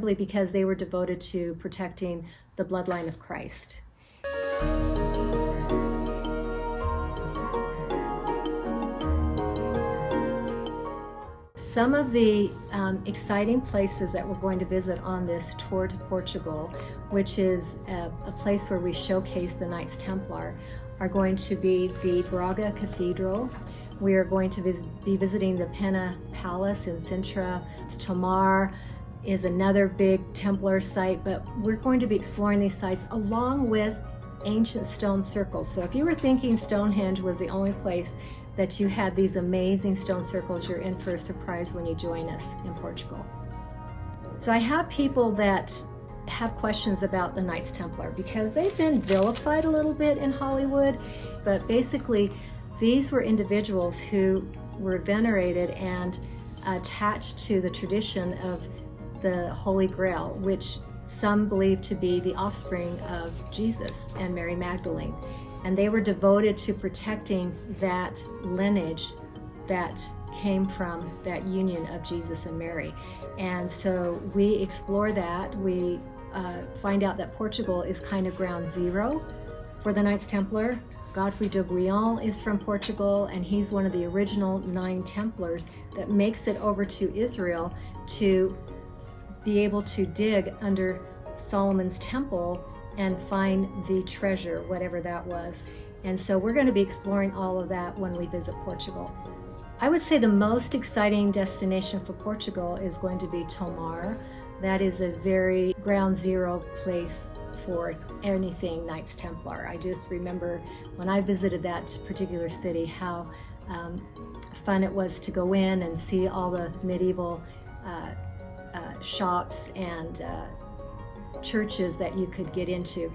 simply because they were devoted to protecting the bloodline of Christ. Some of the exciting places that we're going to visit on this tour to Portugal, which is a place where we showcase the Knights Templar, are going to be the Braga Cathedral. We are going to be visiting the Pena Palace in Sintra. Tomar is another big Templar site, but we're going to be exploring these sites along with ancient stone circles. So if you were thinking Stonehenge was the only place that you had these amazing stone circles, you're in for a surprise when you join us in Portugal. So I have people that have questions about the Knights Templar because they've been vilified a little bit in Hollywood, but basically these were individuals who were venerated and attached to the tradition of the Holy Grail, which some believe to be the offspring of Jesus and Mary Magdalene. And they were devoted to protecting that lineage that came from that union of Jesus and Mary. And so we explore that. We find out that Portugal is kind of ground zero for the Knights Templar. Godfrey de Bouillon is from Portugal, and he's one of the original 9 Templars that makes it over to Israel to be able to dig under Solomon's temple and find the treasure, whatever that was. And so we're going to be exploring all of that when we visit Portugal. I would say the most exciting destination for Portugal is going to be Tomar. That is a very ground zero place for anything Knights Templar. I just remember when I visited that particular city how fun it was to go in and see all the medieval shops and churches that you could get into.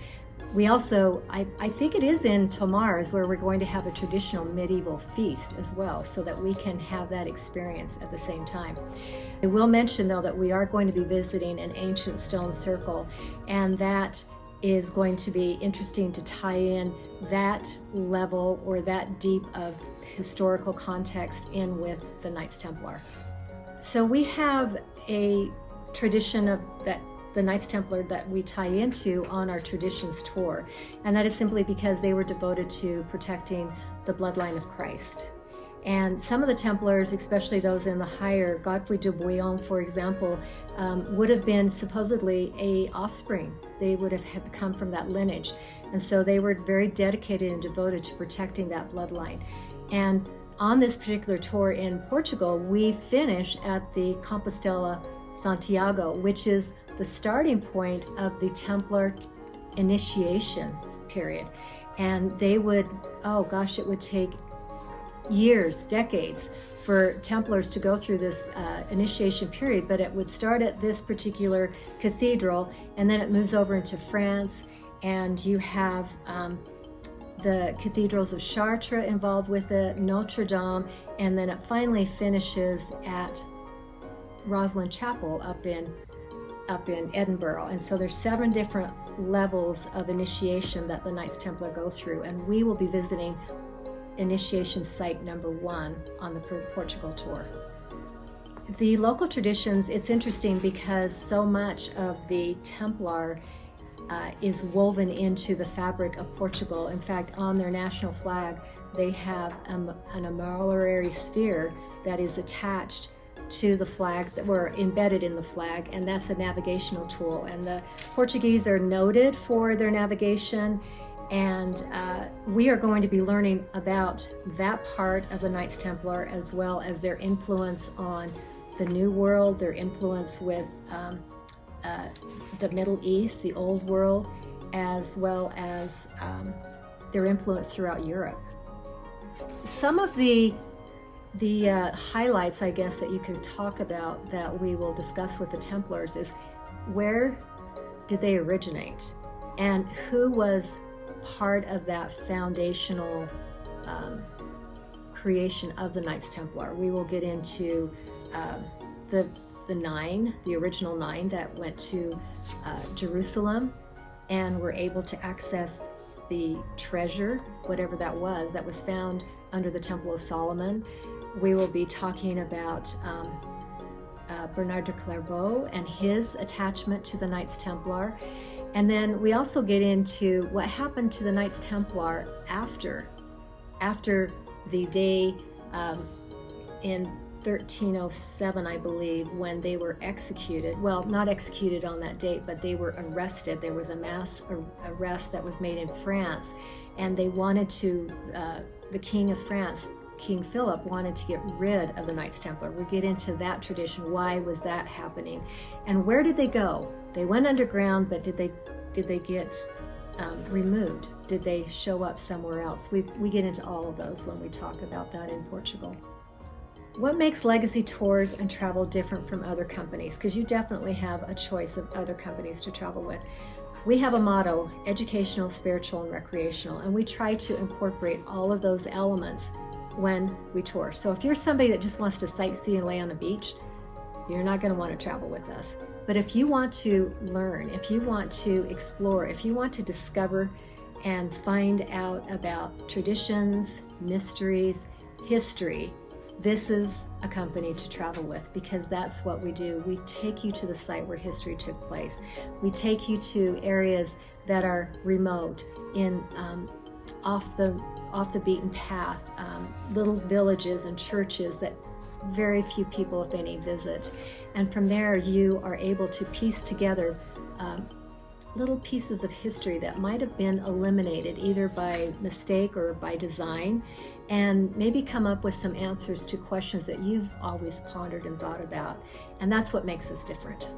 We also, I think it is in Tomar is where we're going to have a traditional medieval feast as well, so that we can have that experience at the same time. I will mention though that we are going to be visiting an ancient stone circle, and that is going to be interesting to tie in that level or that deep of historical context in with the Knights Templar. So we have a tradition of that the Knights Templar that we tie into on our Traditions tour, and that is simply because they were devoted to protecting the bloodline of Christ. And some of the Templars, especially those in the higher, Godfrey de Bouillon, for example, would have been supposedly a offspring. They would have come from that lineage. And so they were very dedicated and devoted to protecting that bloodline. And on this particular tour in Portugal, we finish at the Compostela Santiago, which is the starting point of the Templar initiation period. And they would, it would take years, decades for Templars to go through this initiation period, but it would start at this particular cathedral, and then it moves over into France, and you have the cathedrals of Chartres involved with it, Notre Dame, and then it finally finishes at Rosslyn Chapel up in Edinburgh. And so there's 7 different levels of initiation that the Knights Templar go through, and we will be visiting initiation site number 1 on the Portugal tour. The local traditions, it's interesting because so much of the Templar is woven into the fabric of Portugal. In fact, on their national flag, they have an armillary sphere that is attached to the flag, that were embedded in the flag, and that's a navigational tool. And the Portuguese are noted for their navigation, and we are going to be learning about that part of the Knights Templar, as well as their influence on the New World, their influence with the Middle East, the Old World, as well as their influence throughout Europe. Some of the highlights, I guess, that you could talk about that we will discuss with the Templars is where did they originate, and who was part of that foundational creation of the Knights Templar. We will get into the 9, the original 9 that went to Jerusalem and were able to access the treasure, whatever that was found under the Temple of Solomon. We will be talking about Bernard de Clairvaux and his attachment to the Knights Templar. And then we also get into what happened to the Knights Templar after the day in 1307, I believe, when they were executed. Well, not executed on that date, but they were arrested. There was a mass arrest that was made in France, and they wanted to, the King of France, King Philip, wanted to get rid of the Knights Templar. We get into that tradition. Why was that happening? And where did they go? They went underground, but did they get removed? Did they show up somewhere else? We get into all of those when we talk about that in Portugal. What makes Legacy Tours and Travel different from other companies? Because you definitely have a choice of other companies to travel with. We have a motto, educational, spiritual, and recreational, and we try to incorporate all of those elements when we tour. So if you're somebody that just wants to sightsee and lay on a beach, you're not going to want to travel with us. But if you want to learn, if you want to explore, if you want to discover and find out about traditions, mysteries, history, this is a company to travel with, because that's what we do. We take you to the site where history took place. We take you to areas that are remote, in off the beaten path, little villages and churches that very few people, if any, visit. And from there, you are able to piece together little pieces of history that might have been eliminated either by mistake or by design, and maybe come up with some answers to questions that you've always pondered and thought about. And that's what makes us different.